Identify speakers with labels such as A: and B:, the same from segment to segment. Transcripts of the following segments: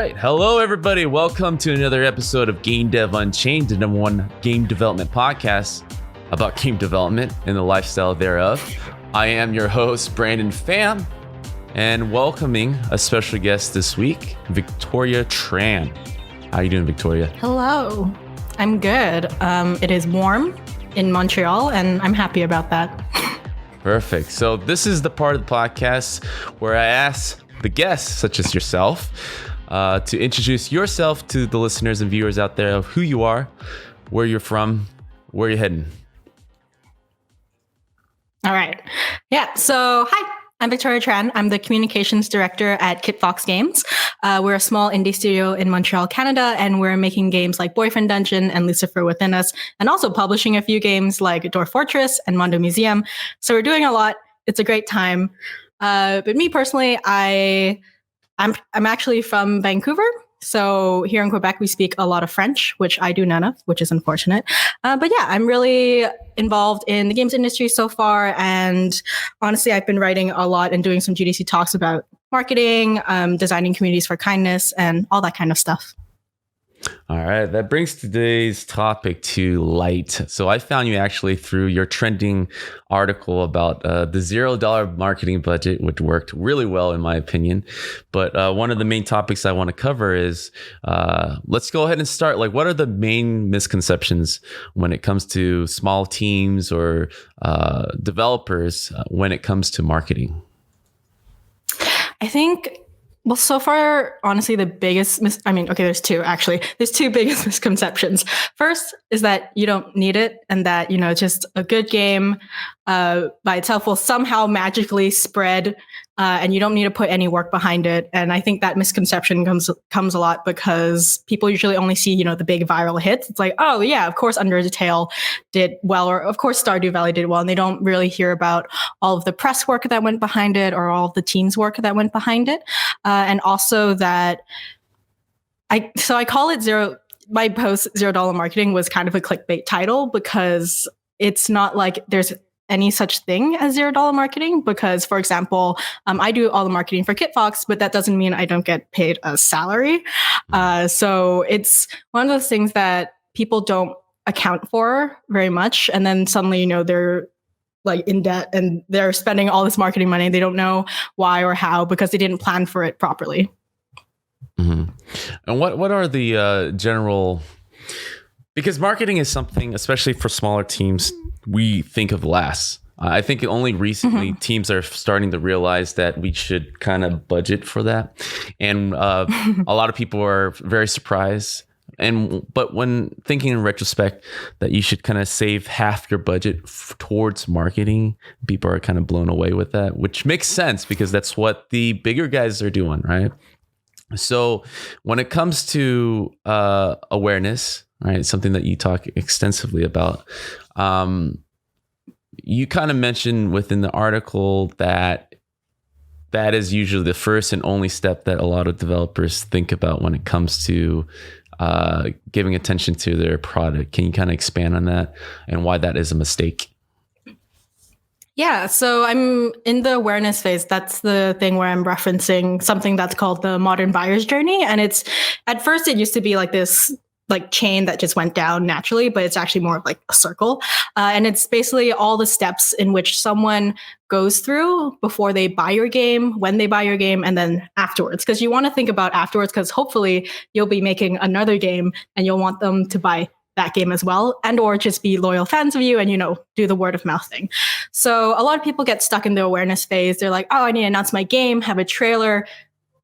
A: right. Hello, everybody. Welcome to another episode of Game Dev Unchained, the #1 game development podcast about game development and the lifestyle thereof. I am your host, Brandon Pham, and welcoming a special guest this week, Victoria Tran. How you doing, Victoria?
B: Hello. I'm good. It is warm in Montreal, and I'm happy about that.
A: Perfect. So this is the part of the podcast where I ask the guests, such as yourself, to introduce yourself to the listeners and viewers out there of who you are, where you're from, where you're heading.
B: All right. Yeah. So, hi, I'm Victoria Tran. I'm the communications director at Kitfox Games. We're a small indie studio in Montreal, Canada, and we're making games like Boyfriend Dungeon and Lucifer Within Us, and also publishing a few games like Dwarf Fortress and Mondo Museum. So we're doing a lot. It's a great time. But me personally, I'm actually from Vancouver. So here in Quebec, we speak a lot of French, which I do none of, which is unfortunate. But yeah, I'm really involved in the games industry so far. And honestly, I've been writing a lot and doing some GDC talks about marketing, designing communities for kindness, and all that kind of stuff.
A: All right, that brings today's topic to light. So I found you actually through your trending article about the $0 marketing budget, which worked really well in my opinion. But one of the main topics I want to cover is, let's go ahead and start. Like, what are the main misconceptions when it comes to small teams or developers when it comes to marketing?
B: I think, well, so far, honestly, the biggest, there's two actually. There's two biggest misconceptions. First is that you don't need it and that, just a good game by itself will somehow magically spread and you don't need to put any work behind it. And I think that misconception comes a lot because people usually only see, the big viral hits. It's like, oh yeah, of course Undertale did well, or of course Stardew Valley did well. And they don't really hear about all of the press work that went behind it or all of the team's work that went behind it. And also that I call it my post $0 marketing was kind of a clickbait title because it's not like there's any such thing as $0 marketing because, for example, I do all the marketing for Kitfox, but that doesn't mean I don't get paid a salary. So it's one of those things that people don't account for very much. And then suddenly, they're like in debt and they're spending all this marketing money. They don't know why or how because they didn't plan for it properly.
A: Mm-hmm. And what are the general... Because marketing is something, especially for smaller teams, we think of last. I think only recently teams are starting to realize that we should kind of budget for that. And a lot of people are very surprised. But when thinking in retrospect that you should kind of save half your budget towards marketing, people are kind of blown away with that, which makes sense because that's what the bigger guys are doing, right? So when it comes to awareness, right, something that you talk extensively about, you kind of mentioned within the article that is usually the first and only step that a lot of developers think about when it comes to giving attention to their product. Can you kind of expand on that and why that is a mistake?
B: Yeah, so I'm in the awareness phase. That's the thing where I'm referencing something that's called the modern buyer's journey. And it's, at first it used to be like this chain that just went down naturally, but it's actually more of like a circle. And it's basically all the steps in which someone goes through before they buy your game, when they buy your game, and then afterwards. Because you want to think about afterwards, because hopefully you'll be making another game and you'll want them to buy that game as well, and or just be loyal fans of you and, do the word of mouth thing. So a lot of people get stuck in the awareness phase. They're like, oh, I need to announce my game, have a trailer,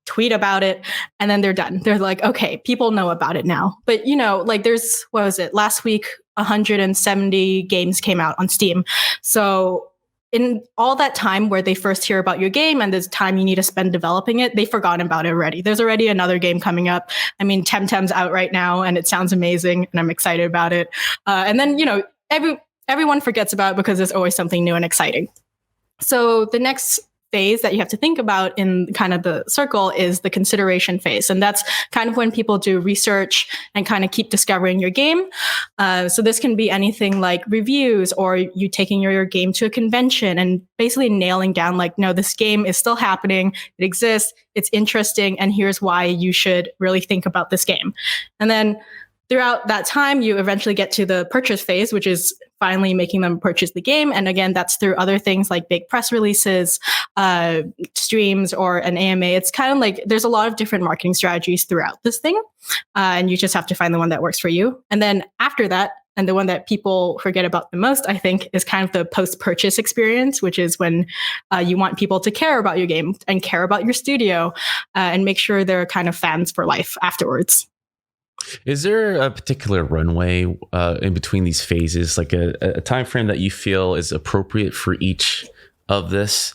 B: tweet about it, and then they're done. They're like, okay, people know about it now. But, there's, what was it? Last week, 170 games came out on Steam. So in all that time where they first hear about your game and there's time you need to spend developing it, they've forgotten about it already. There's already another game coming up. I mean, Temtem's out right now and it sounds amazing and I'm excited about it. And then, everyone forgets about it because there's always something new and exciting. So the next phase that you have to think about in kind of the circle is the consideration phase. And that's kind of when people do research and kind of keep discovering your game. So this can be anything like reviews or you taking your game to a convention and basically nailing down like, no, this game is still happening. It exists. It's interesting. And here's why you should really think about this game. And then throughout that time, you eventually get to the purchase phase, which is finally making them purchase the game. And again, that's through other things like big press releases, streams, or an AMA. It's kind of like there's a lot of different marketing strategies throughout this thing. And you just have to find the one that works for you. And then after that, and the one that people forget about the most, I think, is kind of the post-purchase experience, which is when you want people to care about your game and care about your studio and make sure they're kind of fans for life afterwards.
A: Is there a particular runway in between these phases, like a time frame that you feel is appropriate for each of this?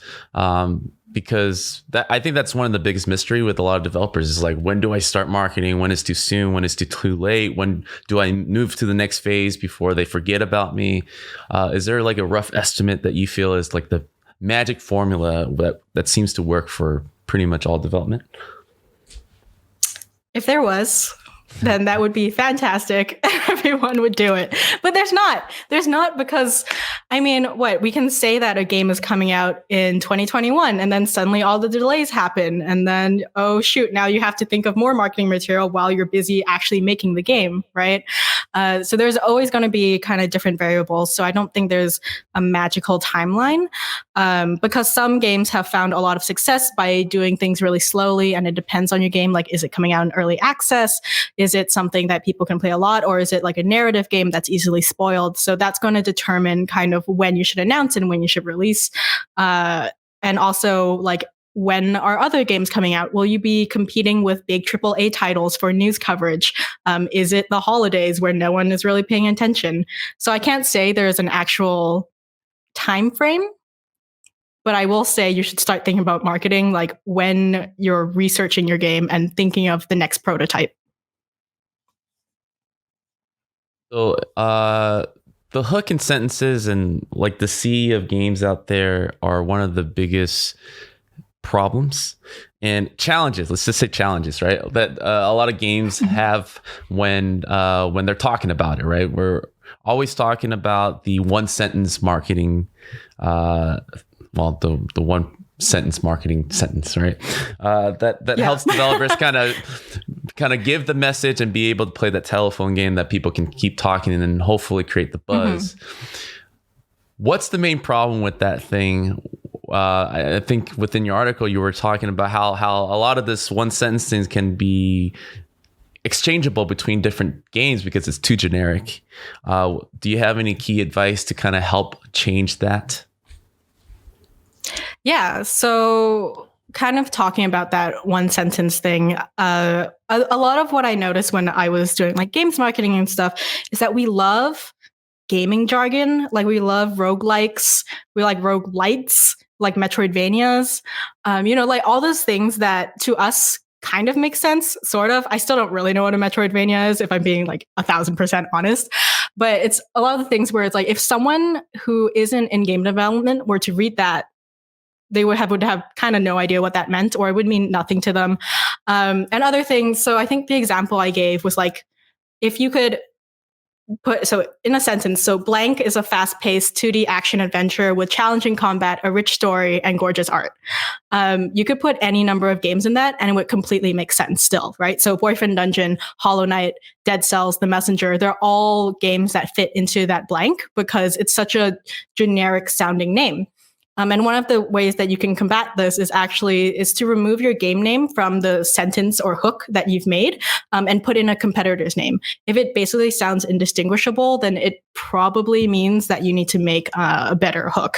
A: Because I think that's one of the biggest mystery with a lot of developers is like, when do I start marketing? When is too soon? When is too late? When do I move to the next phase before they forget about me? Is there like a rough estimate that you feel is like the magic formula that seems to work for pretty much all development?
B: If there was, then that would be fantastic. Everyone would do it. But there's not. There's not because, I mean, what? We can say that a game is coming out in 2021 and then suddenly all the delays happen. And then, oh, shoot, now you have to think of more marketing material while you're busy actually making the game, right? So there's always going to be kind of different variables. So I don't think there's a magical timeline because some games have found a lot of success by doing things really slowly. And it depends on your game. Like, is it coming out in early access? Is it something that people can play a lot, or is it like a narrative game that's easily spoiled? So that's going to determine kind of when you should announce and when you should release. And also, like, when are other games coming out? Will you be competing with big AAA titles for news coverage? Is it the holidays where no one is really paying attention? So I can't say there's an actual time frame. But I will say you should start thinking about marketing like when you're researching your game and thinking of the next prototype.
A: So the hook and sentences and like the sea of games out there are one of the biggest problems and challenges. Let's just say challenges, right? That a lot of games have when they're talking about it, right? We're always talking about the one sentence marketing, the one sentence marketing sentence, right? That helps developers kind of give the message and be able to play that telephone game that people can keep talking and then hopefully create the buzz. What's the main problem with that thing? I think within your article you were talking about how a lot of this one sentence things can be exchangeable between different games because it's too generic. Do you have any key advice to kind of help change that?
B: Yeah. So kind of talking about that one sentence thing, a lot of what I noticed when I was doing like games marketing and stuff is that we love gaming jargon. Like we love roguelikes, we like roguelites, like Metroidvanias, like all those things that to us kind of make sense, sort of. I still don't really know what a Metroidvania is, if I'm being like 1,000% honest. But it's a lot of the things where it's like if someone who isn't in game development were to read that, they would have kind of no idea what that meant, or it would mean nothing to them. And other things. So I think the example I gave was like, if you could so in a sentence, so blank is a fast-paced 2D action adventure with challenging combat, a rich story, and gorgeous art. You could put any number of games in that and it would completely make sense still, right? So Boyfriend Dungeon, Hollow Knight, Dead Cells, The Messenger, they're all games that fit into that blank because it's such a generic sounding name. And one of the ways that you can combat this is to remove your game name from the sentence or hook that you've made and put in a competitor's name. If it basically sounds indistinguishable, then it probably means that you need to make a better hook.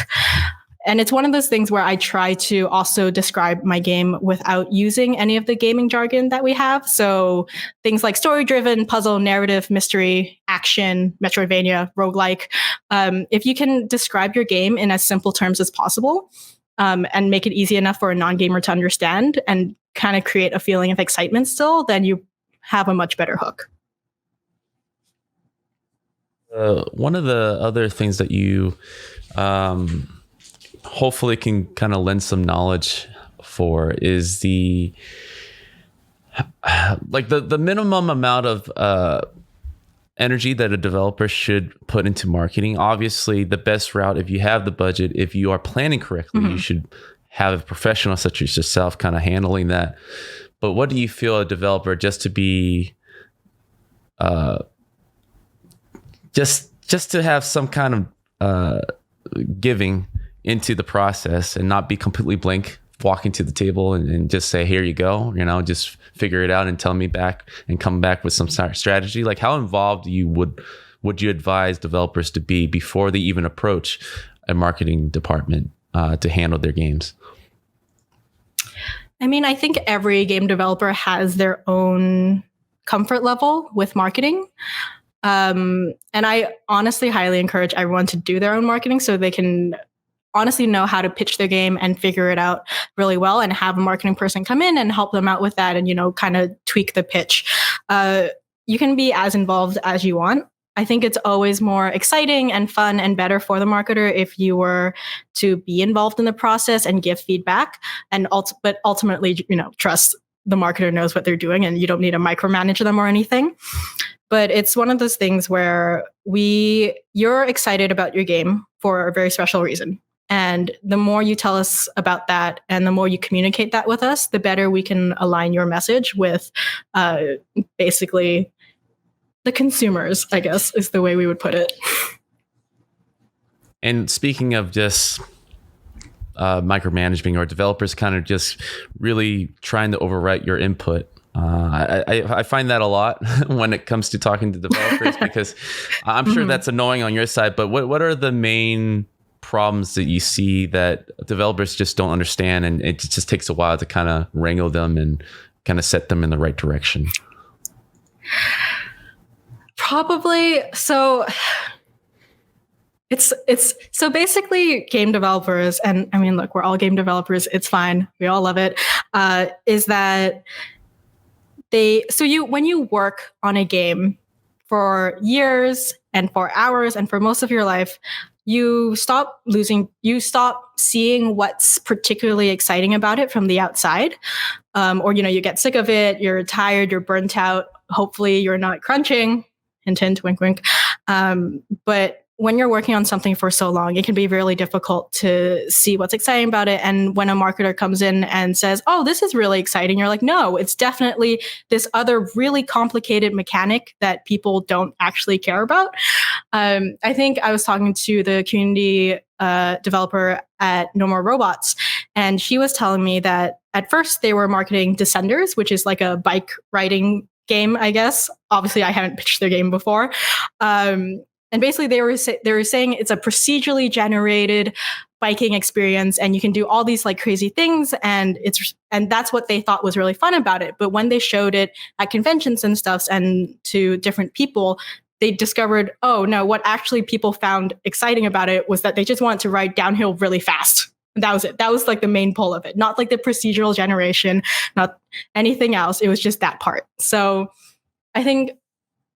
B: And it's one of those things where I try to also describe my game without using any of the gaming jargon that we have. So things like story-driven, puzzle, narrative, mystery, action, Metroidvania, roguelike. If you can describe your game in as simple terms as possible and make it easy enough for a non-gamer to understand and kind of create a feeling of excitement still, then you have a much better hook.
A: One of the other things that you hopefully can kind of lend some knowledge for is the the minimum amount of energy that a developer should put into marketing. Obviously, the best route, if you have the budget, if you are planning correctly, you should have a professional such as yourself kind of handling that. But what do you feel a developer just to be just to have some kind of giving into the process and not be completely blank, walking to the table and just say, here you go, just figure it out and tell me back and come back with some strategy? Like, how involved would you advise developers to be before they even approach a marketing department to handle their games?
B: I mean, I think every game developer has their own comfort level with marketing. And I honestly highly encourage everyone to do their own marketing so they can honestly know how to pitch their game and figure it out really well, and have a marketing person come in and help them out with that and, kind of tweak the pitch. You can be as involved as you want. I think it's always more exciting and fun and better for the marketer if you were to be involved in the process and give feedback, but ultimately, trust the marketer knows what they're doing and you don't need to micromanage them or anything. But it's one of those things where you're excited about your game for a very special reason. And the more you tell us about that and the more you communicate that with us, the better we can align your message with basically the consumers, I guess, is the way we would put it.
A: And speaking of just micromanaging or developers kind of just really trying to overwrite your input, I find that a lot when it comes to talking to developers because I'm sure that's annoying on your side. But what are the main problems that you see that developers just don't understand, and it just takes a while to kind of wrangle them and kind of set them in the right direction?
B: Probably. So it's so basically game developers, and I mean, look, we're all game developers. It's fine. We all love it. Is that when you work on a game for years and for hours and for most of your life, you stop seeing what's particularly exciting about it from the outside. Or, you get sick of it, you're tired, you're burnt out. Hopefully you're not crunching, hint, hint, wink, wink. But when you're working on something for so long, it can be really difficult to see what's exciting about it. And when a marketer comes in and says, oh, this is really exciting, you're like, no, it's definitely this other really complicated mechanic that people don't actually care about. I think I was talking to the community developer at No More Robots, and she was telling me that at first they were marketing Descenders, which is like a bike riding game, I guess. Obviously, I haven't pitched their game before. And basically, they were saying it's a procedurally generated biking experience, and you can do all these like crazy things, and that's what they thought was really fun about it. But when they showed it at conventions and stuff and to different people, they discovered, oh no, what actually people found exciting about it was that they just wanted to ride downhill really fast. And that was it. That was like the main pull of it, not like the procedural generation, not anything else. It was just that part. So I think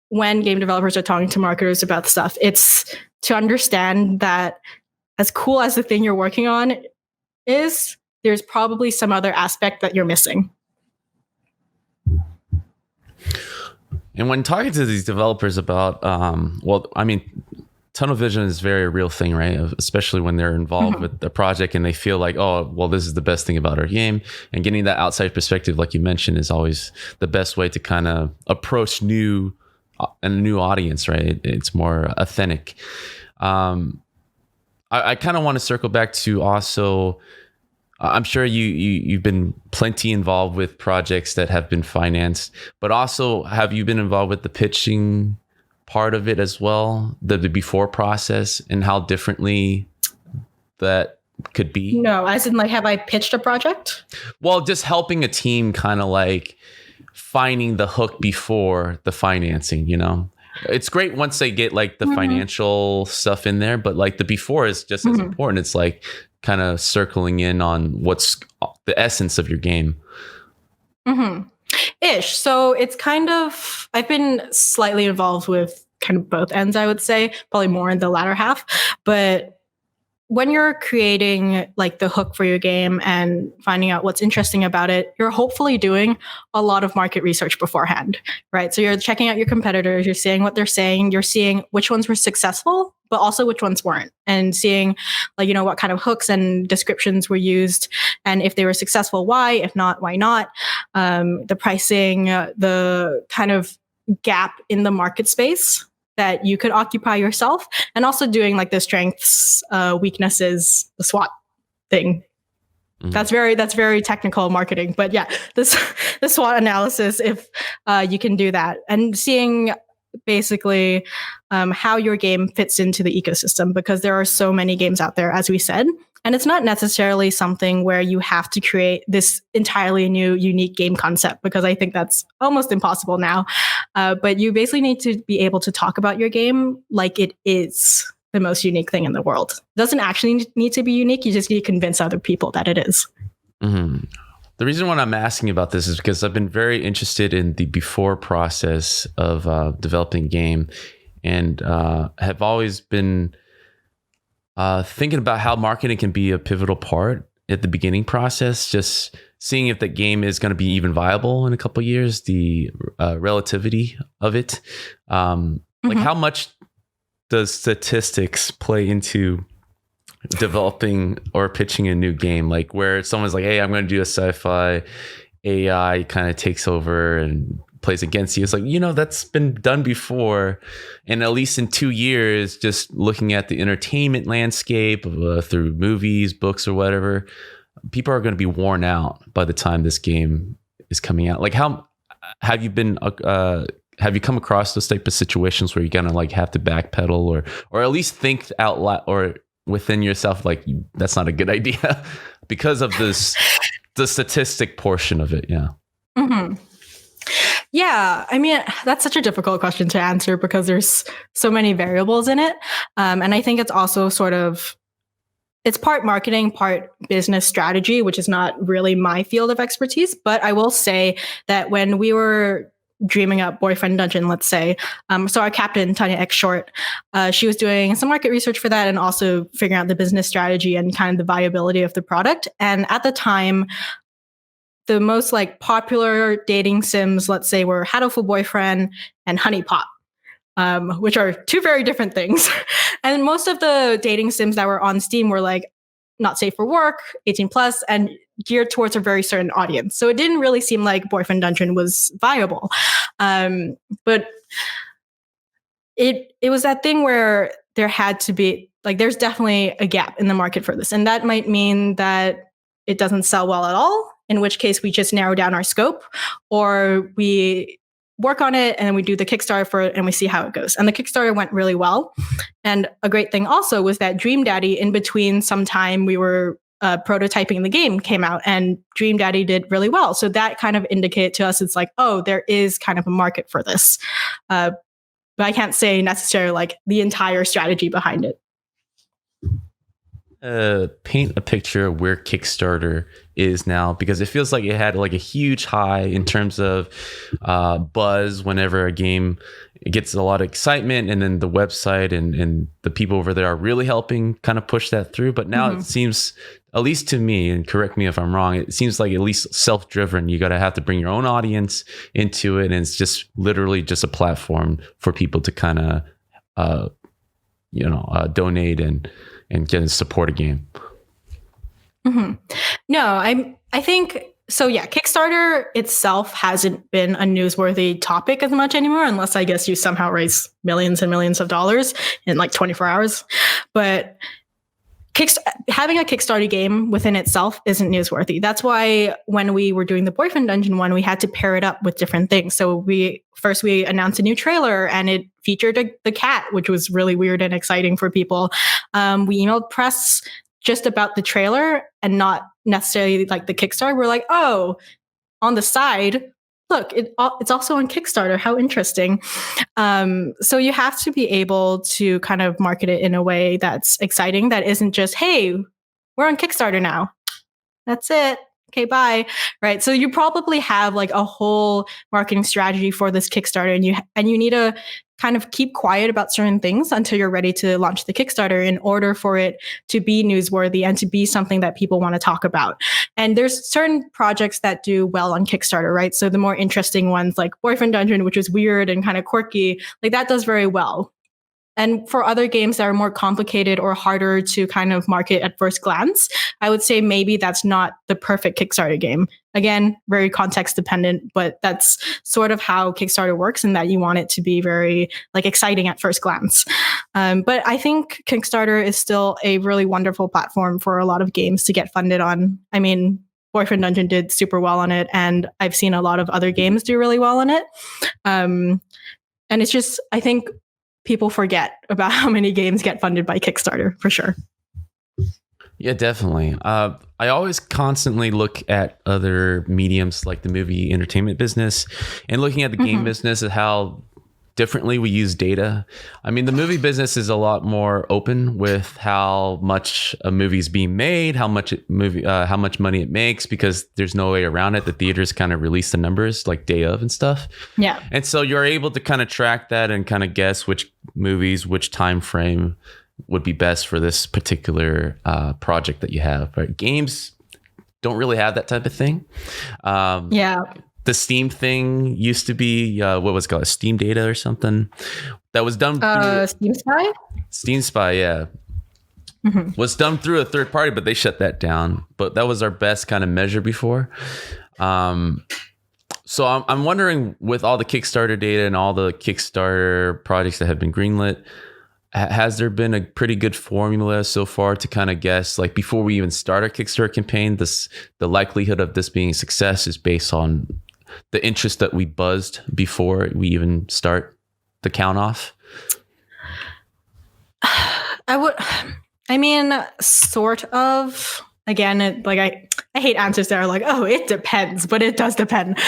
B: when game developers are talking to marketers about stuff, it's to understand that as cool as the thing you're working on is, there's probably some other aspect that you're missing.
A: And when talking to these developers about, tunnel vision is a very real thing, right? Especially when they're involved with the project and they feel like, oh, well, this is the best thing about our game. And getting that outside perspective, like you mentioned, is always the best way to kind of approach a new audience, right? It's more authentic. I kind of want to circle back to also, I'm sure you've been plenty involved with projects that have been financed, but also have you been involved with the pitching part of it as well, the before process, and how differently that could be?
B: No, as in like, have I pitched a project?
A: Well, just helping a team kind of like finding the hook before the financing, It's great once they get like the financial stuff in there, but like the before is just as important. It's like kind of circling in on what's the essence of your game.
B: Ish. So it's kind of, I've been slightly involved with kind of both ends, I would say, probably more in the latter half. But when you're creating like the hook for your game and finding out what's interesting about it, you're hopefully doing a lot of market research beforehand, right? So you're checking out your competitors, you're seeing what they're saying, you're seeing which ones were successful, but also which ones weren't, and seeing like, what kind of hooks and descriptions were used. And if they were successful, why? If not, why not? The pricing, the kind of gap in the market space that you could occupy yourself, and also doing like the strengths, weaknesses, the SWOT thing. Mm-hmm. That's very technical marketing, but yeah, the SWOT analysis, if you can do that, and seeing basically how your game fits into the ecosystem, because there are so many games out there, as we said. And it's not necessarily something where you have to create this entirely new, unique game concept, because I think that's almost impossible now. But you basically need to be able to talk about your game like it is the most unique thing in the world. It doesn't actually need to be unique. You just need to convince other people that it is.
A: Mm-hmm. The reason why I'm asking about this is because I've been very interested in the before process of developing a game, and have always been thinking about how marketing can be a pivotal part at the beginning process, just seeing if the game is going to be even viable in a couple of years, the relativity of it. Like how much does statistics play into developing or pitching a new game? Like where someone's like, hey, I'm going to do a sci-fi, AI kind of takes over and plays against you. It's like, that's been done before. And at least in 2 years, just looking at the entertainment landscape through movies, books, or whatever, people are going to be worn out by the time this game is coming out. Like how have you been, have you come across those type of situations where you're going to like have to backpedal or at least think out loud or within yourself, like that's not a good idea because of the statistic portion of it? Yeah.
B: Mm-hmm. Yeah, I mean, that's such a difficult question to answer because there's so many variables in it. And I think it's also it's part marketing, part business strategy, which is not really my field of expertise. But I will say that when we were dreaming up Boyfriend Dungeon, let's say, so our captain, Tanya X Short, she was doing some market research for that and also figuring out the business strategy and kind of the viability of the product. And at the time, the most like popular dating sims, let's say, were Hatoful Boyfriend and Honey Pot, which are two very different things. And most of the dating sims that were on Steam were like not safe for work, 18 plus, and geared towards a very certain audience. So it didn't really seem like Boyfriend Dungeon was viable. But it was that thing where there had to be like, there's definitely a gap in the market for this. And that might mean that it doesn't sell well at all, in which case we just narrow down our scope, or we work on it and then we do the Kickstarter for it and we see how it goes. And the Kickstarter went really well. And a great thing also was that Dream Daddy, in between some time we were prototyping the game, came out, and Dream Daddy did really well. So that kind of indicated to us, it's like, oh, there is kind of a market for this. But I can't say necessarily like the entire strategy behind it.
A: Paint a picture of where Kickstarter is now, because it feels like it had like a huge high in terms of buzz whenever a game gets a lot of excitement, and then the website and the people over there are really helping kind of push that through. But now it seems, at least to me, and correct me if I'm wrong, it seems like at least self-driven. You have to bring your own audience into it, and it's just literally just a platform for people to kind of donate and get and support a game.
B: Mm-hmm. No, I think so. Yeah, Kickstarter itself hasn't been a newsworthy topic as much anymore, unless I guess you somehow raise millions and millions of dollars in like 24 hours. But having a Kickstarter game within itself isn't newsworthy. That's why when we were doing the Boyfriend Dungeon one, we had to pair it up with different things. So we announced a new trailer, and it featured the cat, which was really weird and exciting for people. We emailed press just about the trailer and not necessarily like the Kickstarter. We're like, oh, on the side, look, it's also on Kickstarter. How interesting. So you have to be able to kind of market it in a way that's exciting, that isn't just, hey, we're on Kickstarter now. That's it. Okay, bye. Right. So you probably have like a whole marketing strategy for this Kickstarter, and you need to kind of keep quiet about certain things until you're ready to launch the Kickstarter in order for it to be newsworthy and to be something that people want to talk about. And there's certain projects that do well on Kickstarter, right? So the more interesting ones like Boyfriend Dungeon, which is weird and kind of quirky, like that does very well. And for other games that are more complicated or harder to kind of market at first glance, I would say maybe that's not the perfect Kickstarter game. Again, very context dependent, but that's sort of how Kickstarter works, in that you want it to be very like exciting at first glance. But I think Kickstarter is still a really wonderful platform for a lot of games to get funded on. I mean, Boyfriend Dungeon did super well on it, and I've seen a lot of other games do really well on it. And it's just, I think people forget about how many games get funded by Kickstarter, for sure.
A: Yeah, definitely. I always constantly look at other mediums like the movie entertainment business and looking at the game business and how differently we use data. I mean, the movie business is a lot more open with how much a movie's being made, how much money it makes, because there's no way around it. The theaters kind of release the numbers like day of and stuff.
B: Yeah.
A: And so you're able to kind of track that and kind of guess which movies, which time frame would be best for this particular project that you have. Right? Games don't really have that type of thing.
B: Yeah.
A: The Steam thing used to be what was it called, Steam Data or something that was done through
B: Steam Spy.
A: Steam Spy, yeah, was done through a third party, but they shut that down. But that was our best kind of measure before. So I'm wondering, with all the Kickstarter data and all the Kickstarter projects that have been greenlit, has there been a pretty good formula so far to kind of guess, like before we even start our Kickstarter campaign, the likelihood of this being a success is based on the interest that we buzzed before we even start the count off?
B: I mean, sort of. Again, I hate answers that are like, oh, it depends, but it does depend.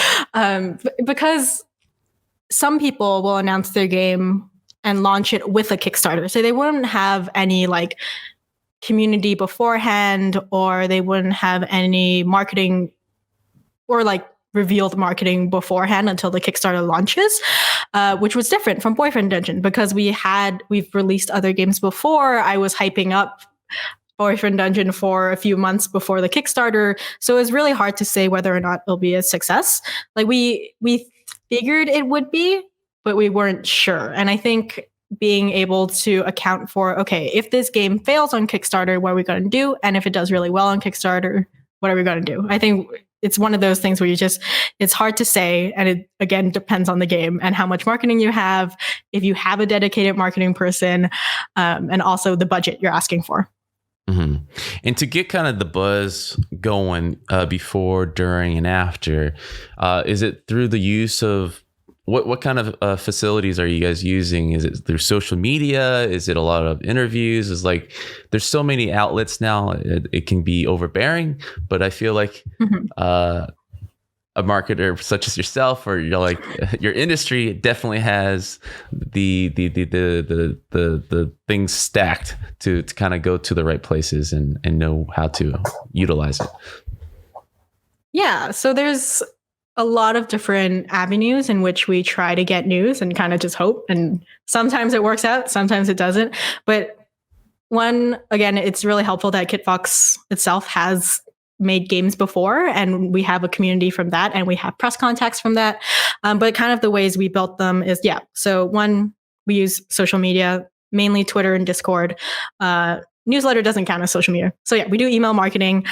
B: Because some people will announce their game and launch it with a Kickstarter. So they wouldn't have any like community beforehand, or they wouldn't have any marketing or like revealed marketing beforehand until the Kickstarter launches, which was different from Boyfriend Dungeon, because we've released other games before. I was hyping up Boyfriend Dungeon for a few months before the Kickstarter. So it was really hard to say whether or not it'll be a success. Like we figured it would be, but we weren't sure. And I think being able to account for, okay, if this game fails on Kickstarter, what are we going to do? And if it does really well on Kickstarter, what are we going to do? I think it's one of those things where it's hard to say. And it, again, depends on the game and how much marketing you have, if you have a dedicated marketing person, and also the budget you're asking for.
A: Mm-hmm. And to get kind of the buzz going before, during, and after, is it through the use of what kind of facilities are you guys using? Is it through social media? Is it a lot of interviews? Is like, there's so many outlets now, it can be overbearing, but I feel like a marketer such as yourself, or you're like your industry, definitely has the things stacked to kind of go to the right places and know how to utilize it.
B: Yeah. So there's a lot of different avenues in which we try to get news and kind of just hope. And sometimes it works out, sometimes it doesn't. But again, it's really helpful that Kitfox itself has made games before, and we have a community from that, and we have press contacts from that. But kind of the ways we built them is, so one, we use social media, mainly Twitter and Discord. Newsletter doesn't count as social media. So we do email marketing.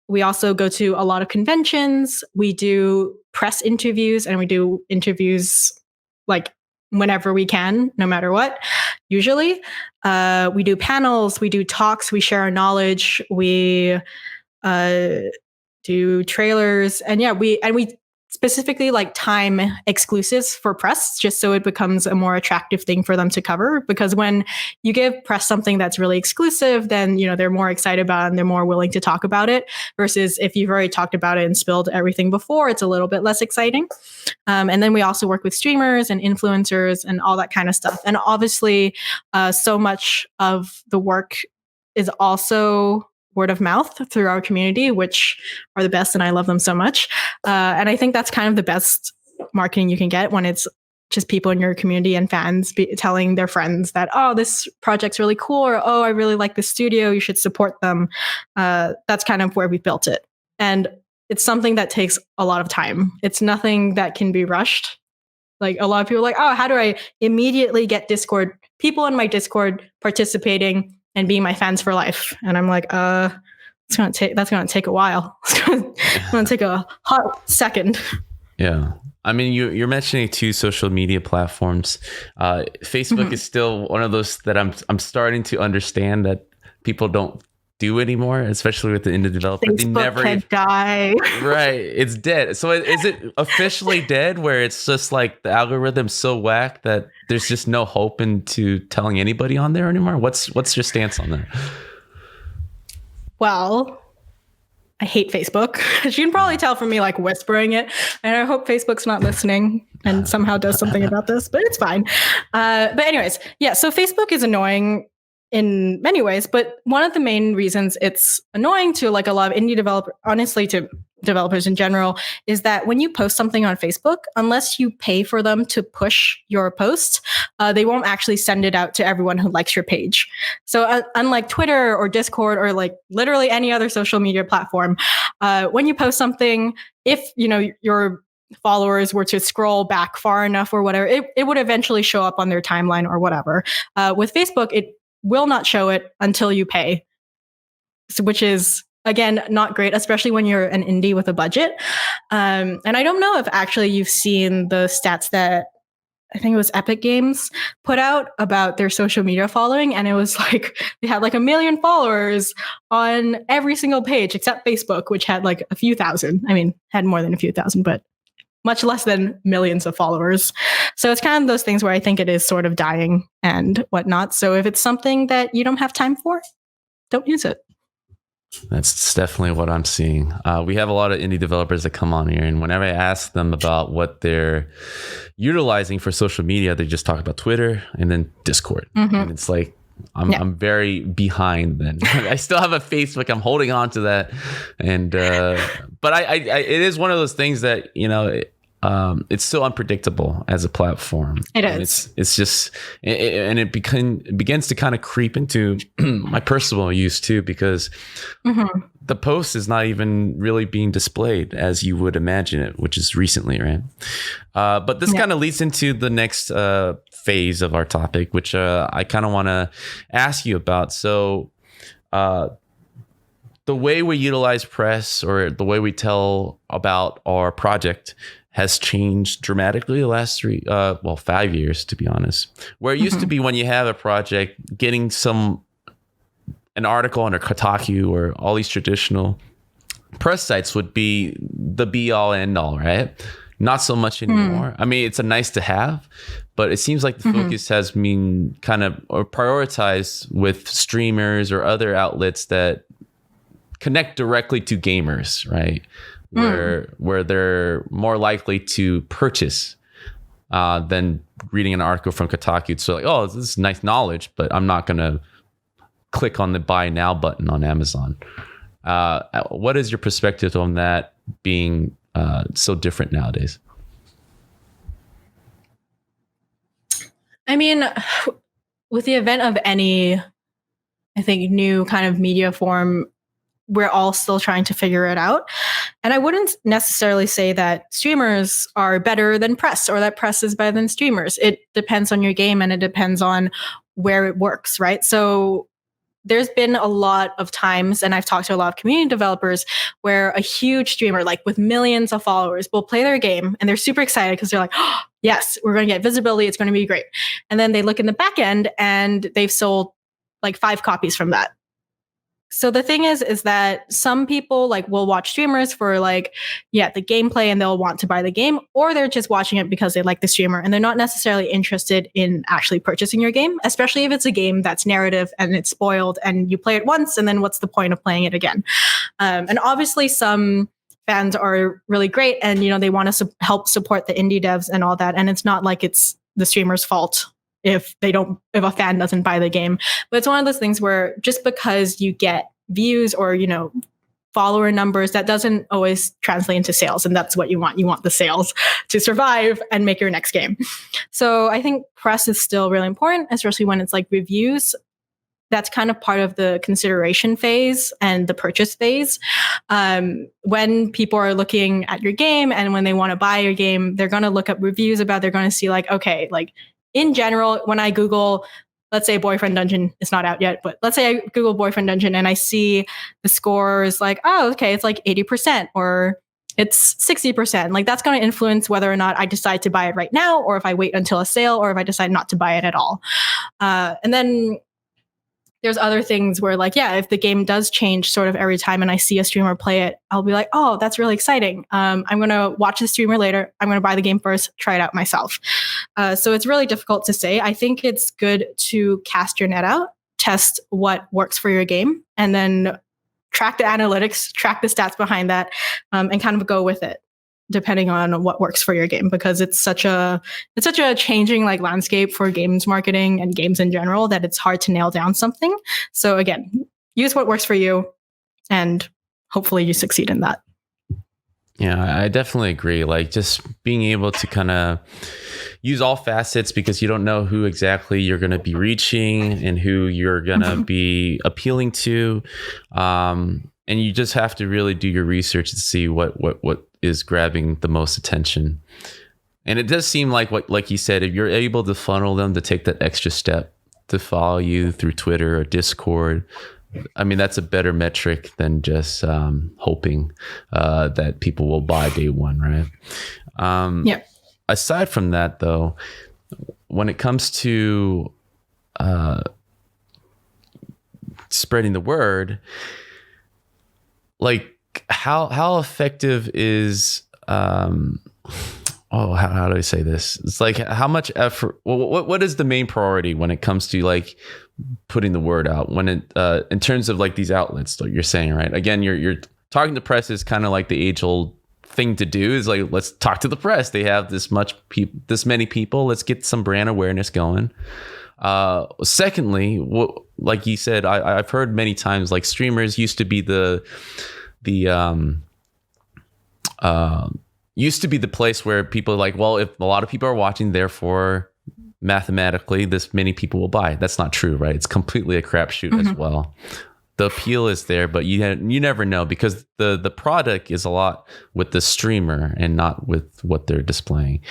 B: We also go to a lot of conventions. We do press interviews, and we do interviews like whenever we can, no matter what, usually. We do panels, we do talks, we share our knowledge, we do trailers, and we specifically like time exclusives for press, just so it becomes a more attractive thing for them to cover. Because when you give press something that's really exclusive, then they're more excited about it and they're more willing to talk about it. Versus if you've already talked about it and spilled everything before, it's a little bit less exciting. And then we also work with streamers and influencers and all that kind of stuff. And obviously, so much of the work is also word of mouth through our community, which are the best, and I love them so much. And I think that's kind of the best marketing you can get, when it's just people in your community and fans telling their friends that, oh, this project's really cool, or oh, I really like this studio, you should support them. That's kind of where we built it. And it's something that takes a lot of time. It's nothing that can be rushed. Like a lot of people are like, oh, how do I immediately get Discord people in my Discord participating and being my fans for life? And I'm like, that's gonna take a while. It's gonna take a hot second.
A: Yeah. I mean, you're mentioning 2 social media platforms. Facebook is still one of those that I'm starting to understand that people don't do anymore, especially with the indie developer.
B: Facebook can die.
A: Right. It's dead. So is it officially dead where it's just like the algorithm's so whack that there's just no hope into telling anybody on there anymore? What's your stance on that?
B: Well, I hate Facebook. As you can probably tell from me like whispering it. And I hope Facebook's not listening and somehow does something about this, but it's fine. But anyways, yeah, so Facebook is annoying in many ways, but one of the main reasons it's annoying to like a lot of indie developers, honestly, to developers in general, is that when you post something on Facebook, unless you pay for them to push your post, they won't actually send it out to everyone who likes your page. So unlike Twitter or Discord or like literally any other social media platform, when you post something, if your followers were to scroll back far enough or whatever, it would eventually show up on their timeline or whatever. With Facebook, it will not show it until you pay, which is, again, not great, especially when you're an indie with a budget. And I don't know if actually you've seen the stats that I think it was Epic Games put out about their social media following. And it was like they had like 1 million followers on every single page except Facebook, which had like a few thousand. I mean, had more than a few thousand, but much less than millions of followers. So it's kind of those things where I think it is sort of dying and whatnot. So if it's something that you don't have time for, don't use it.
A: That's definitely what I'm seeing. We have a lot of indie developers that come on here, and whenever I ask them about what they're utilizing for social media, they just talk about Twitter and then Discord. And it's like, I'm very behind then. I still have a Facebook. I'm holding on to that. And, but I it is one of those things that, it's so unpredictable as a platform.
B: It is.
A: And it's just, and it begins to kind of creep into my personal use too, because the post is not even really being displayed as you would imagine it, which is recently, right? But this kind of leads into the next phase of our topic, which I kind of want to ask you about. So the way we utilize press, or the way we tell about our project, has changed dramatically the last 5 years, to be honest. Where it used to be, when you have a project, getting an article on Kotaku or all these traditional press sites would be the be all end all, right? Not so much anymore. I mean, it's a nice to have, but it seems like the focus has been kind of prioritized with streamers or other outlets that connect directly to gamers, right? Where they're more likely to purchase than reading an article from Kotaku. So like, oh, this is nice knowledge, but I'm not going to click on the buy now button on Amazon. What is your perspective on that being so different nowadays?
B: I mean, with the event of any, I think, new kind of media form, we're all still trying to figure it out. And I wouldn't necessarily say that streamers are better than press, or that press is better than streamers. It depends on your game, and it depends on where it works, right? So there's been a lot of times, and I've talked to a lot of community developers, where a huge streamer, like with millions of followers, will play their game and they're super excited because they're like, oh, yes, we're going to get visibility. It's going to be great. And then they look in the back end and they've sold like 5 copies from that. So the thing is that some people like will watch streamers for like, the gameplay, and they'll want to buy the game, or they're just watching it because they like the streamer and they're not necessarily interested in actually purchasing your game, especially if it's a game that's narrative and it's spoiled and you play it once and then what's the point of playing it again? And obviously some fans are really great and, they want to help support the indie devs and all that. And it's not like it's the streamer's fault if a fan doesn't buy the game. But it's one of those things where just because you get views or, follower numbers, that doesn't always translate into sales. And that's what you want. You want the sales to survive and make your next game. So I think press is still really important, especially when it's like reviews. That's kind of part of the consideration phase and the purchase phase. When people are looking at your game and when they want to buy your game, they're going to look up reviews about, they're going to see like, okay, like in general, when I Google, let's say Boyfriend Dungeon is not out yet, but let's say I Google Boyfriend Dungeon and I see the score is like, oh, okay, it's like 80% or it's 60%. Like that's going to influence whether or not I decide to buy it right now, or if I wait until a sale, or if I decide not to buy it at all. And then there's other things where like, yeah, if the game does change sort of every time and I see a streamer play it, I'll be like, oh, that's really exciting. I'm going to watch the streamer later. I'm going to buy the game first, try it out myself. So it's really difficult to say. I think it's good to cast your net out, test what works for your game, and then track the analytics, track the stats behind that, and kind of go with it, depending on what works for your game, because it's such a changing like landscape for games marketing and games in general that it's hard to nail down something. So again, use what works for you and hopefully you succeed in that.
A: Yeah, I definitely agree. Like just being able to kind of use all facets, because you don't know who exactly you're going to be reaching and who you're going to be appealing to. And you just have to really do your research to see what is grabbing the most attention. And it does seem like you said, if you're able to funnel them to take that extra step to follow you through Twitter or Discord, I mean, that's a better metric than just hoping that people will buy day one, right?
B: Yeah.
A: Aside from that, though, when it comes to spreading the word, like how effective is how do I say this? It's like how much effort, what is the main priority when it comes to like putting the word out, when it in terms of like these outlets that you're saying, right? Again, you're talking to press is kind of like the age old thing to do, is like, let's talk to the press. They have this many people, let's get some brand awareness going. Secondly, like you said, I've heard many times, like streamers used to be the place where people are like, well, if a lot of people are watching, therefore mathematically this many people will buy. That's not true, right? It's completely a crapshoot as well. The appeal is there, but you never know, because the product is a lot with the streamer and not with what they're displaying.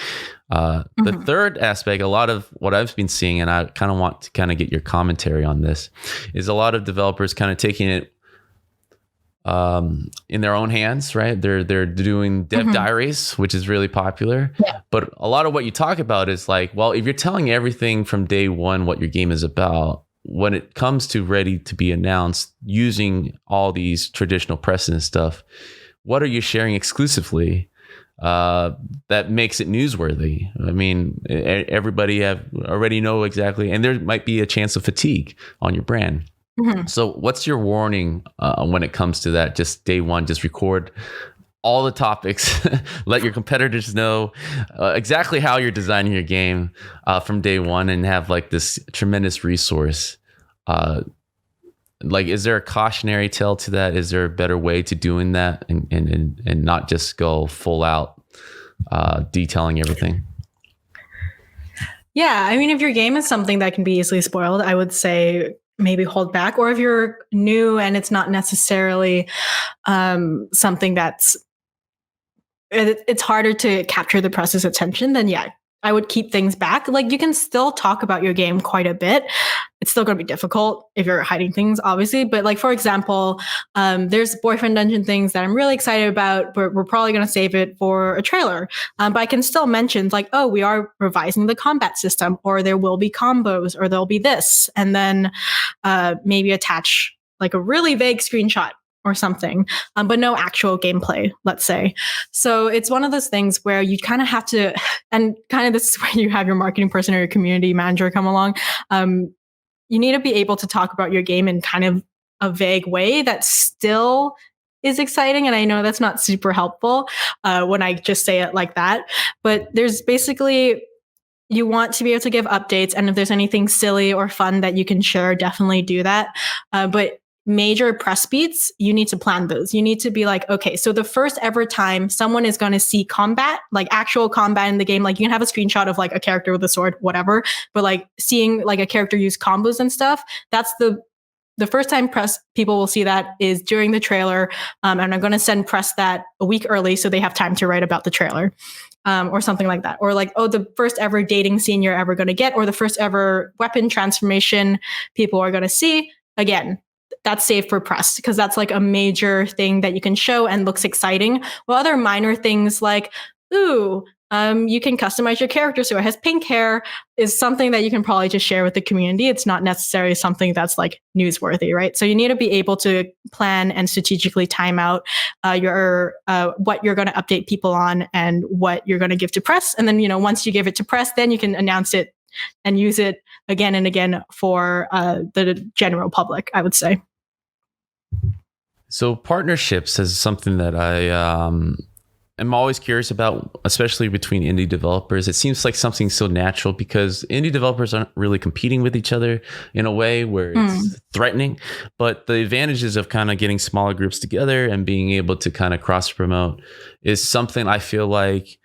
A: The third aspect, a lot of what I've been seeing, and I kind of want to kind of get your commentary on this, is a lot of developers kind of taking it in their own hands, right? They're doing dev diaries, which is really popular. Yeah. But a lot of what you talk about is like, well, if you're telling everything from day one what your game is about, when it comes to ready to be announced, using all these traditional precedent stuff, what are you sharing exclusively that makes it newsworthy? I mean, everybody already know exactly, and there might be a chance of fatigue on your brand. So what's your warning when it comes to that? Just day one, just record all the topics, let your competitors know exactly how you're designing your game from day one, and have like this tremendous resource. Like, is there a cautionary tale to that? Is there a better way to doing that and not just go full out detailing everything?
B: Yeah, I mean, if your game is something that can be easily spoiled, I would say maybe hold back. Or if you're new and it's not necessarily something that's, it's harder to capture the press's attention, then yeah, I would keep things back. Like, you can still talk about your game quite a bit. It's still going to be difficult if you're hiding things, obviously. But like, for example, there's Boyfriend Dungeon things that I'm really excited about, but we're probably going to save it for a trailer. But I can still mention like, oh, we are revising the combat system, or there will be combos, or there'll be this. And then maybe attach like a really vague screenshot or something, but no actual gameplay, let's say. So it's one of those things where you kind of have to, and kind of this is where you have your marketing person or your community manager come along. You need to be able to talk about your game in kind of a vague way that still is exciting. And I know that's not super helpful when I just say it like that, but there's basically, you want to be able to give updates. And if there's anything silly or fun that you can share, definitely do that. But major press beats, you need to plan those. You need to be like, okay, so the first ever time someone is going to see combat, like actual combat in the game, like you can have a screenshot of like a character with a sword, whatever, but like seeing like a character use combos and stuff, that's the first time press people will see that is during the trailer. And I'm going to send press that a week early so they have time to write about the trailer. Or something like that. Or like, oh, the first ever dating scene you're ever going to get, or the first ever weapon transformation people are going to see. Again, that's saved for press because that's like a major thing that you can show and looks exciting. While other minor things like, ooh, you can customize your character so it has pink hair is something that you can probably just share with the community. It's not necessarily something that's like newsworthy, right? So you need to be able to plan and strategically time out your what you're going to update people on and what you're going to give to press. And then, you know, once you give it to press, then you can announce it and use it again and again for the general public, I would say.
A: So partnerships is something that I'm always curious about, especially between indie developers. It seems like something so natural because indie developers aren't really competing with each other in a way where it's threatening. But the advantages of kind of getting smaller groups together and being able to kind of cross promote is something I feel like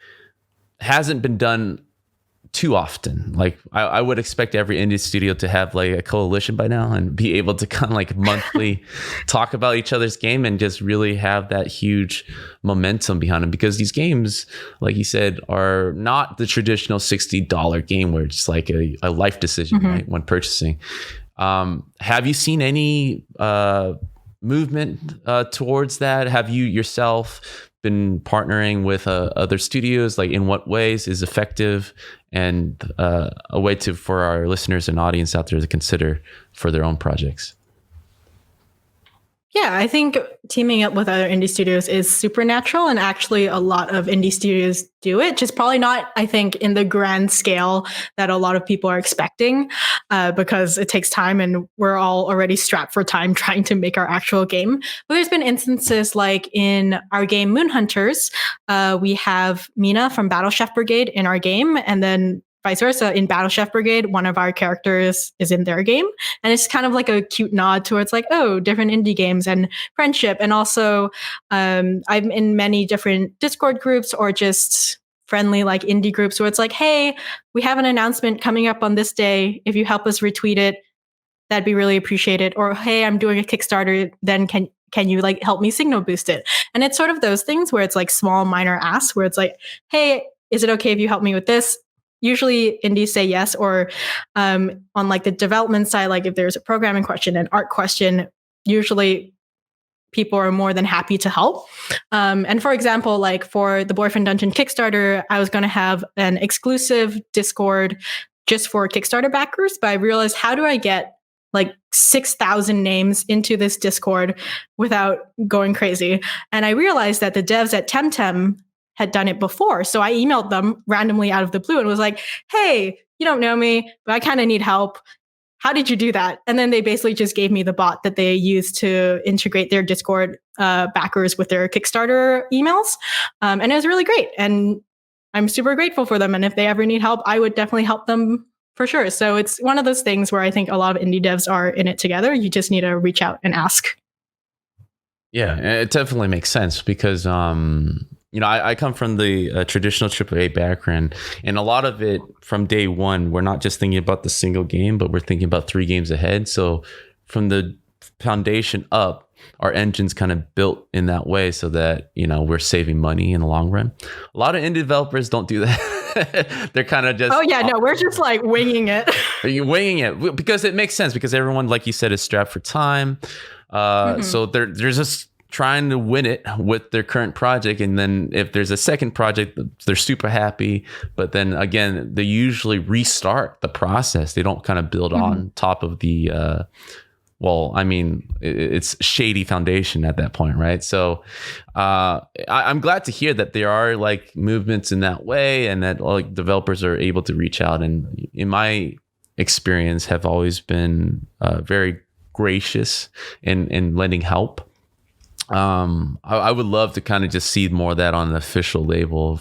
A: hasn't been done too often. Like I would expect every indie studio to have like a coalition by now and be able to kind of like monthly talk about each other's game and just really have that huge momentum behind them, because these games, like you said, are not the traditional $60 game where it's like a life decision, right, when purchasing. Have you seen any movement towards that? Have you yourself been partnering with other studios? Like, in what ways is effective and a way for our listeners and audience out there to consider for their own projects?
B: Yeah, I think teaming up with other indie studios is super natural, and actually a lot of indie studios do it, just probably not, I think, in the grand scale that a lot of people are expecting, because it takes time and we're all already strapped for time trying to make our actual game. But there's been instances like in our game Moon Hunters, we have Mina from Battle Chef Brigade in our game, and then vice versa. In Battle Chef Brigade, one of our characters is in their game. And it's kind of like a cute nod towards like, oh, different indie games and friendship. And also, I'm in many different Discord groups or just friendly like indie groups where it's like, hey, we have an announcement coming up on this day. If you help us retweet it, that'd be really appreciated. Or, hey, I'm doing a Kickstarter, then can you like help me signal boost it? And it's sort of those things where it's like small minor asks where it's like, hey, is it okay if you help me with this? Usually indies say yes, or on like the development side, like if there's a programming question, an art question, usually people are more than happy to help. And for example, like for the Boyfriend Dungeon Kickstarter, I was going to have an exclusive Discord just for Kickstarter backers, but I realized, how do I get like 6,000 names into this Discord without going crazy? And I realized that the devs at Temtem had done it before. So I emailed them randomly out of the blue and was like, hey, you don't know me, but I kind of need help. How did you do that? And then they basically just gave me the bot that they use to integrate their Discord backers with their Kickstarter emails. And it was really great. And I'm super grateful for them. And if they ever need help, I would definitely help them for sure. So it's one of those things where I think a lot of indie devs are in it together. You just need to reach out and ask.
A: Yeah, it definitely makes sense because I come from the traditional AAA background, and a lot of it from day one, we're not just thinking about the single game, but we're thinking about 3 games ahead. So from the foundation up, our engine's kind of built in that way so that, we're saving money in the long run. A lot of indie developers don't do that. They're kind of just...
B: Oh, yeah, no, we're just like winging it.
A: You're winging it because it makes sense, because everyone, like you said, is strapped for time. So they're just trying to win it with their current project, and then if there's a second project, they're super happy, but then again they usually restart the process. They don't kind of build on top of the it's shady foundation at that point, right? So I'm glad to hear that there are like movements in that way, and that like developers are able to reach out, and in my experience have always been very gracious in lending help. I would love to kind of just see more of that on an official label,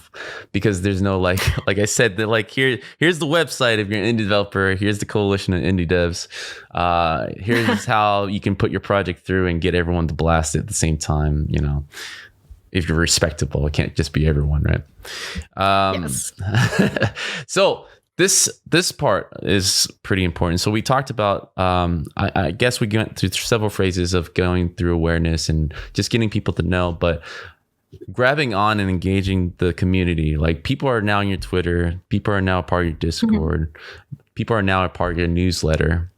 A: because there's no like I said, they're like, here's the website if you're an indie developer, here's the coalition of indie devs, here's how you can put your project through and get everyone to blast it at the same time, if you're respectable. It can't just be everyone, right?
B: Yes.
A: So this part is pretty important. So we talked about, I guess we went through several phases of going through awareness and just getting people to know, but grabbing on and engaging the community. Like, people are now on your Twitter, people are now a part of your Discord, people are now a part of your newsletter.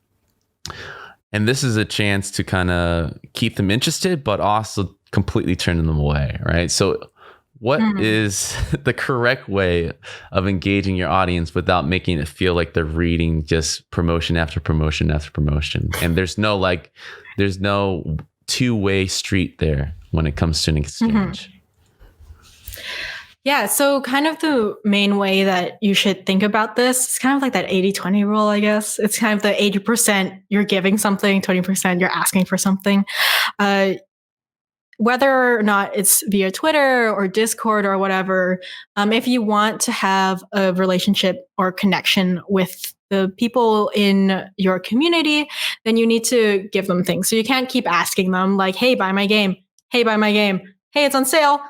A: And this is a chance to kind of keep them interested, but also completely turn them away, right? So what is the correct way of engaging your audience without making it feel like they're reading just promotion after promotion after promotion? And there's no two-way street there when it comes to an exchange.
B: Yeah, so kind of the main way that you should think about this is kind of like that 80-20 rule, I guess. It's kind of the 80% you're giving something, 20% you're asking for something. Whether or not it's via Twitter or Discord or whatever, if you want to have a relationship or connection with the people in your community, then you need to give them things. So you can't keep asking them like, hey, buy my game. Hey, buy my game. Hey, it's on sale.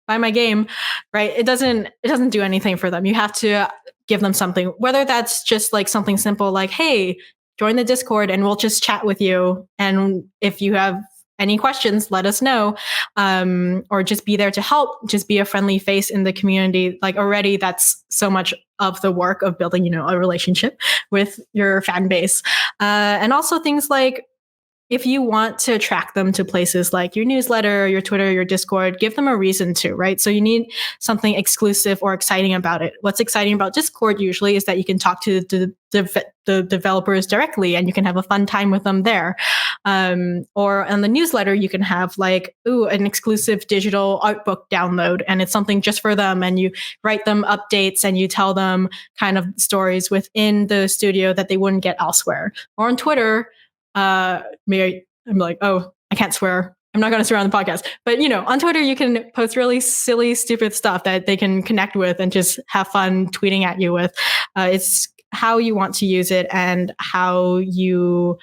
B: Buy my game, right? It doesn't do anything for them. You have to give them something, whether that's just like something simple like, hey, join the Discord and we'll just chat with you. And if you have any questions, let us know, or just be there to help, just be a friendly face in the community. Like, already that's so much of the work of building, a relationship with your fan base. And also things like, if you want to attract them to places like your newsletter, your Twitter, your Discord, give them a reason to, right? So you need something exclusive or exciting about it. What's exciting about Discord usually is that you can talk to the developers directly and you can have a fun time with them there. Or on the newsletter, you can have like, an exclusive digital art book download, and it's something just for them. And you write them updates and you tell them kind of stories within the studio that they wouldn't get elsewhere. Or on Twitter, I'm like, oh, I can't swear. I'm not going to swear on the podcast. But, on Twitter, you can post really silly, stupid stuff that they can connect with and just have fun tweeting at you with. It's how you want to use it and how you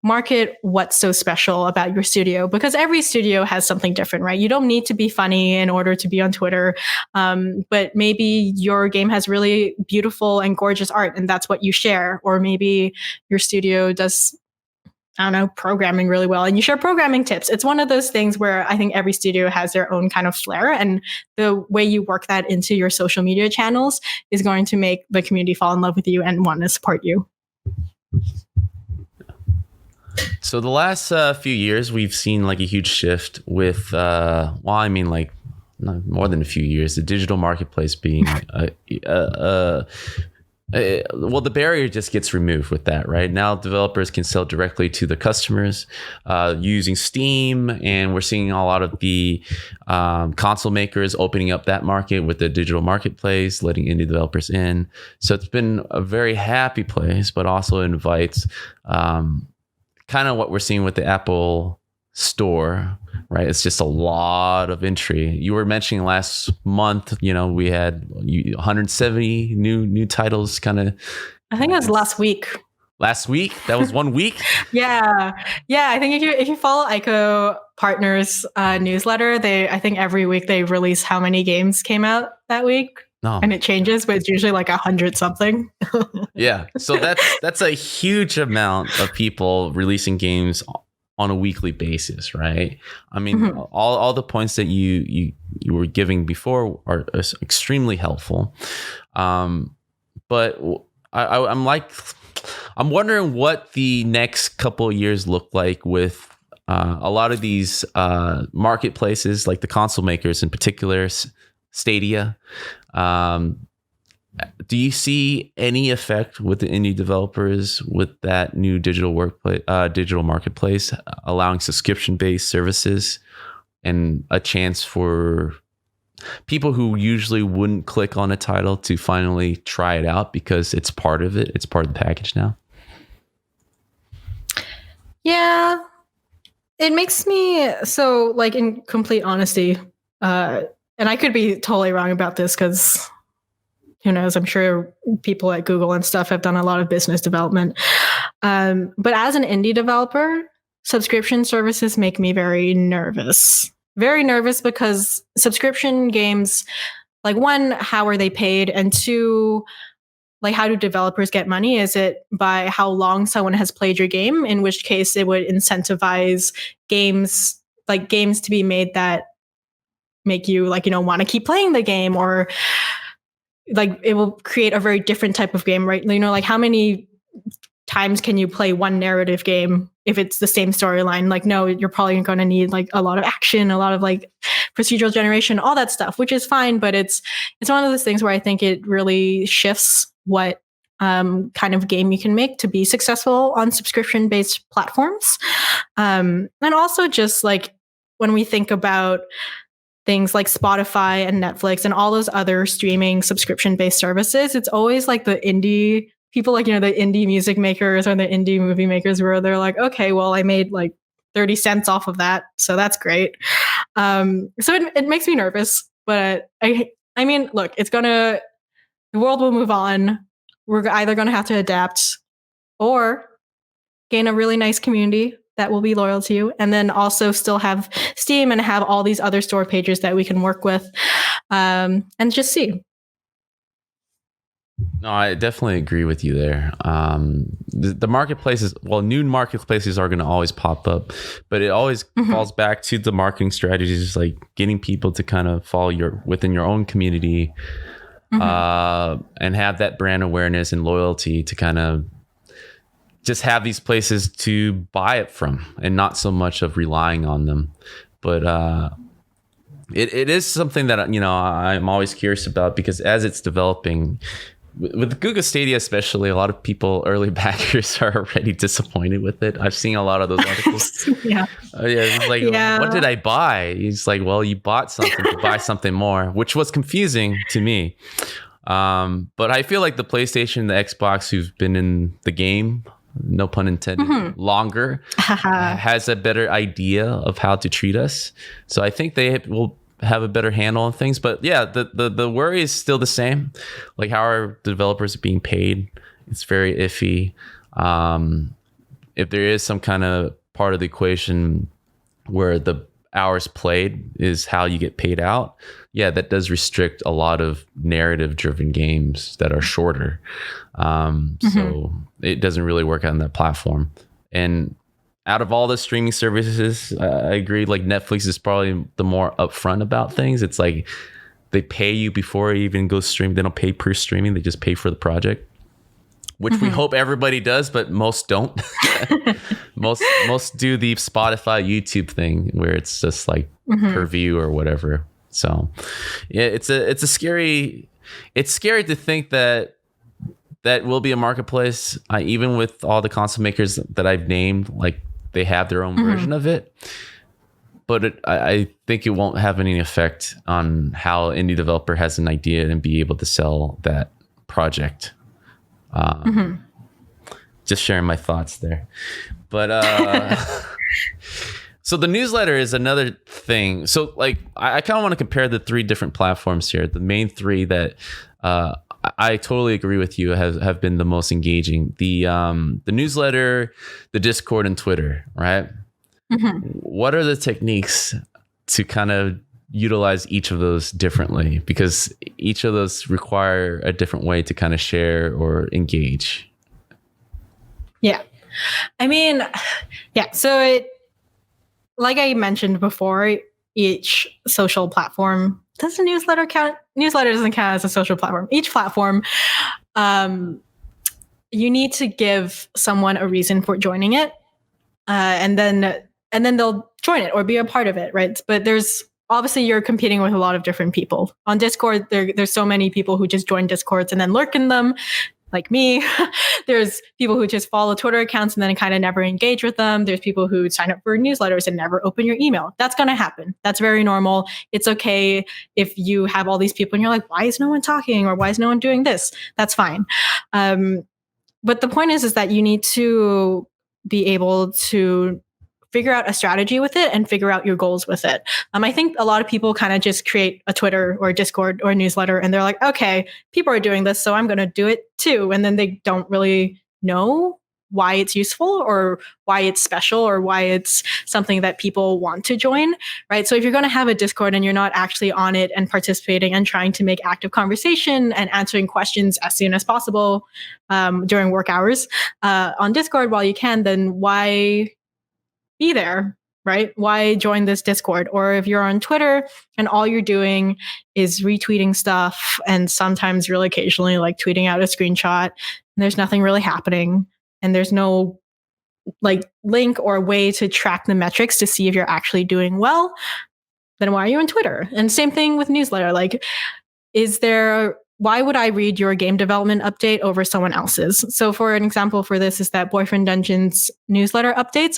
B: market what's so special about your studio, because every studio has something different, right? You don't need to be funny in order to be on Twitter. But maybe your game has really beautiful and gorgeous art and that's what you share. Or maybe your studio does, I don't know, programming really well and you share programming tips. It's one of those things where I think every studio has their own kind of flair, and the way you work that into your social media channels is going to make the community fall in love with you and want to support you.
A: So the last few years, we've seen like a huge shift with, not more than a few years, the digital marketplace being the barrier just gets removed with that, right? Now developers can sell directly to the customers using Steam, and we're seeing a lot of the console makers opening up that market with the digital marketplace, letting indie developers in. So it's been a very happy place, but also invites kind of what we're seeing with the Apple Store, right? It's just a lot of entry. You were mentioning last month, we had 170 new titles kind of.
B: I think it was last week.
A: Last week? That was 1 week?
B: Yeah. I think if you follow ICO Partners newsletter, I think every week they release how many games came out that week. No. And it changes, but it's usually like 100 something.
A: Yeah. So that's a huge amount of people releasing games on a weekly basis, right? I mean, all the points that you were giving before are extremely helpful. But I'm wondering what the next couple of years look like with a lot of these marketplaces, like the console makers in particular, Stadia. Do you see any effect with the indie developers with that new digital marketplace, allowing subscription-based services and a chance for people who usually wouldn't click on a title to finally try it out because it's part of it? It's part of the package now.
B: Yeah. It makes me so, like, in complete honesty, and I could be totally wrong about this because who knows? I'm sure people at Google and stuff have done a lot of business development. But as an indie developer, subscription services make me very nervous. Very nervous because subscription games, like, one, how are they paid? And two, like, how do developers get money? Is it by how long someone has played your game? In which case, it would incentivize games, like games to be made that make you, like, want to keep playing the game, or like it will create a very different type of game, right? Like how many times can you play one narrative game if it's the same storyline? Like, no, you're probably going to need like a lot of action, a lot of like procedural generation, all that stuff, which is fine. But it's one of those things where I think it really shifts what kind of game you can make to be successful on subscription based platforms. And also just like when we think about things like Spotify and Netflix and all those other streaming subscription based services, it's always like the indie people, like, the indie music makers or the indie movie makers, where they're like, okay, well, I made like 30 cents off of that, so that's great. So it makes me nervous, but I mean, look, the world will move on. We're either going to have to adapt or gain a really nice community that will be loyal to you, and then also still have Steam and have all these other store pages that we can work with, and just see.
A: No, I definitely agree with you there. The marketplaces, well, new marketplaces are going to always pop up, but it always falls back to the marketing strategies, like getting people to kind of follow within your own community, and have that brand awareness and loyalty to kind of just have these places to buy it from, and not so much of relying on them. But it is something that I'm always curious about, because as it's developing, with Google Stadia especially, a lot of people, early backers, are already disappointed with it. I've seen a lot of those articles. It's like, what did I buy? He's like, well, you bought something to buy something more, which was confusing to me. But I feel like the PlayStation, the Xbox, who've been in the game, no pun intended, longer, has a better idea of how to treat us. So I think they will have a better handle on things. But yeah, the worry is still the same. Like, how are developers being paid? It's very iffy. If there is some kind of part of the equation where the hours played is how you get paid out, yeah, that does restrict a lot of narrative driven games that are shorter. So it doesn't really work on that platform. And out of all the streaming services, I agree, like Netflix is probably the more upfront about things. It's like they pay you before it even goes stream. They don't pay per streaming. They just pay for the project, which we hope everybody does, but most don't. most do the Spotify, YouTube thing, where it's just like per view or whatever. So yeah, it's scary to think that will be a marketplace. Even with all the console makers that I've named, like, they have their own version of it, but I think it won't have any effect on how indie developer has an idea and be able to sell that project. Just sharing my thoughts there. But so the newsletter is another thing. So like, I kind of want to compare the three different platforms here. The main three that I totally agree with you have been the most engaging. The newsletter, the Discord, and Twitter, right? What are the techniques to kind of utilize each of those differently? Because each of those require a different way to kind of share or engage.
B: Yeah. I mean, yeah. So like I mentioned before, each social platform, does the newsletter count? Newsletter doesn't count as a social platform. Each platform, you need to give someone a reason for joining it, and then they'll join it or be a part of it, right? But there's obviously, you're competing with a lot of different people on Discord. There's so many people who just join Discords and then lurk in them, like me. There's people who just follow Twitter accounts and then kind of never engage with them. There's people who sign up for newsletters and never open your email. That's going to happen. That's very normal. It's okay if you have all these people and you're like, why is no one talking? Or why is no one doing this? That's fine. But the point is that you need to be able to figure out a strategy with it and figure out your goals with it. I think a lot of people kind of just create a Twitter or a Discord or a newsletter and they're like, okay, people are doing this, so I'm going to do it too. And then they don't really know why it's useful or why it's special or why it's something that people want to join, right? So if you're going to have a Discord and you're not actually on it and participating and trying to make active conversation and answering questions as soon as possible during work hours on Discord while you can, then why be there, right? Why join this Discord? Or if you're on Twitter and all you're doing is retweeting stuff and sometimes really occasionally like tweeting out a screenshot and there's nothing really happening and there's no like link or way to track the metrics to see if you're actually doing well, then why are you on Twitter? And same thing with newsletter. Like, why would I read your game development update over someone else's? So for an example for this is that Boyfriend Dungeon's newsletter updates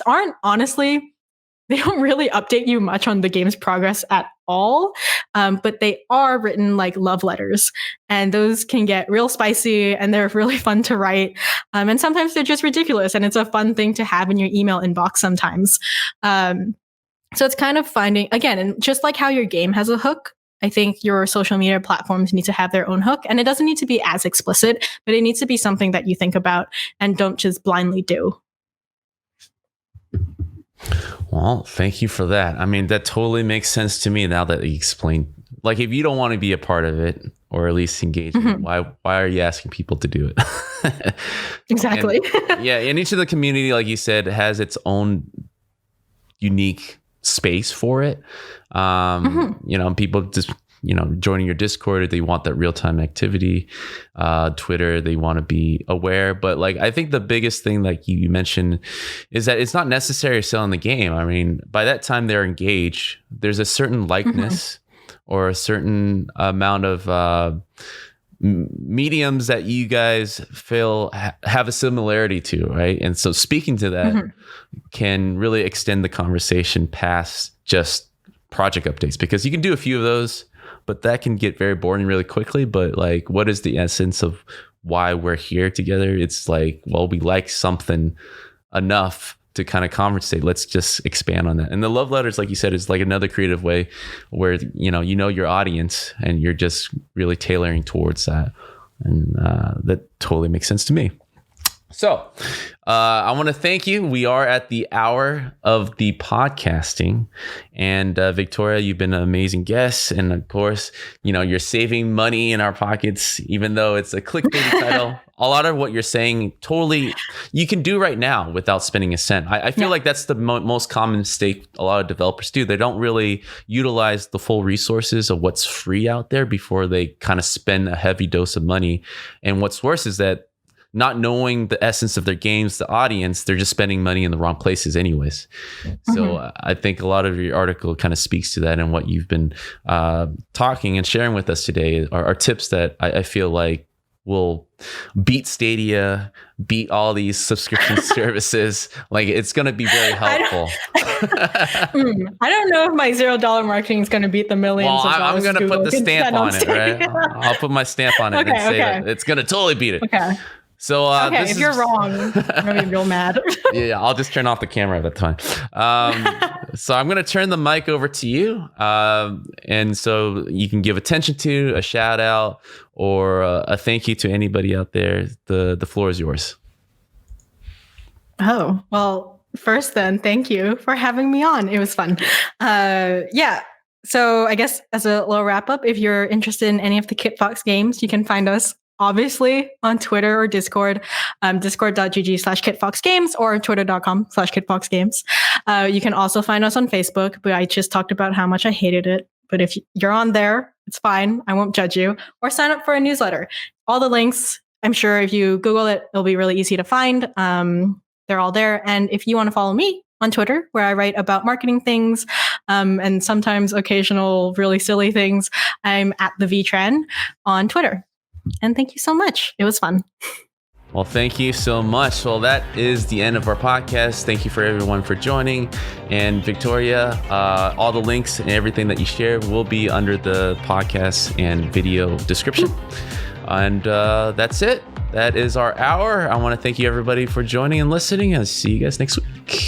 B: they don't really update you much on the game's progress at all, but they are written like love letters. And those can get real spicy and they're really fun to write. And sometimes they're just ridiculous and it's a fun thing to have in your email inbox sometimes. So it's kind of finding, again, and just like how your game has a hook, I think your social media platforms need to have their own hook. And it doesn't need to be as explicit, but it needs to be something that you think about and don't just blindly do.
A: Well, thank you for that. I mean, that totally makes sense to me now that you explained. Like, if you don't want to be a part of it or at least engage in it, why are you asking people to do it?
B: Exactly.
A: And each of the community, like you said, has its own unique space for it. People just joining your Discord, they want that real-time activity. Twitter, they want to be aware. But like, I think the biggest thing, like you mentioned, is that it's not necessary selling the game. I mean, by that time they're engaged, there's a certain likeness or a certain amount of mediums that you guys feel have a similarity to, right? And so speaking to that can really extend the conversation past just project updates, because you can do a few of those, but that can get very boring really quickly. But like, what is the essence of why we're here together? It's like, well, we like something enough to kind of conversate. Let's just expand on that. And the love letters, like you said, is like another creative way where, you know your audience and you're just really tailoring towards that. And that totally makes sense to me. So I want to thank you. We are at the hour of the podcasting, and Victoria, you've been an amazing guest. And of course, you're saving money in our pockets, even though it's a clickbaity title. A lot of what you're saying, totally, you can do right now without spending a cent. I feel like that's the most common mistake a lot of developers do. They don't really utilize the full resources of what's free out there before they kind of spend a heavy dose of money. And what's worse is that not knowing the essence of their games, the audience, they're just spending money in the wrong places anyways. So I think a lot of your article kind of speaks to that, and what you've been talking and sharing with us today are tips that I feel like will beat Stadia, beat all these subscription services. Like, it's going to be very helpful.
B: I don't know if my $0 marketing is going to beat the millions.
A: Well, I'm going to put the stamp on it, right? I'll put my stamp on it and say that it's going to totally beat it.
B: Okay.
A: So
B: if you're wrong, I'm gonna be real mad.
A: Yeah, I'll just turn off the camera at that time. So I'm gonna turn the mic over to you, and so you can give attention to a shout out or a thank you to anybody out there. The floor is yours.
B: Oh, well, first then, thank you for having me on. It was fun. So I guess as a little wrap up, if you're interested in any of the Kitfox games, you can find us obviously on Twitter or Discord, discord.gg/kitfoxgames or twitter.com/kitfoxgames. You can also find us on Facebook, but I just talked about how much I hated it. But if you're on there, it's fine. I won't judge you. Or sign up for a newsletter. All the links, I'm sure if you Google it, it'll be really easy to find. They're all there. And if you want to follow me on Twitter, where I write about marketing things and sometimes occasional really silly things, I'm at the Tran on Twitter. And thank you so much. It was fun.
A: Well, thank you so much. Well, that is the end of our podcast. Thank you for everyone for joining. And Victoria, all the links and everything that you share will be under the podcast and video description. And that's it. That is our hour. I want to thank you everybody for joining and listening. I'll see you guys next week.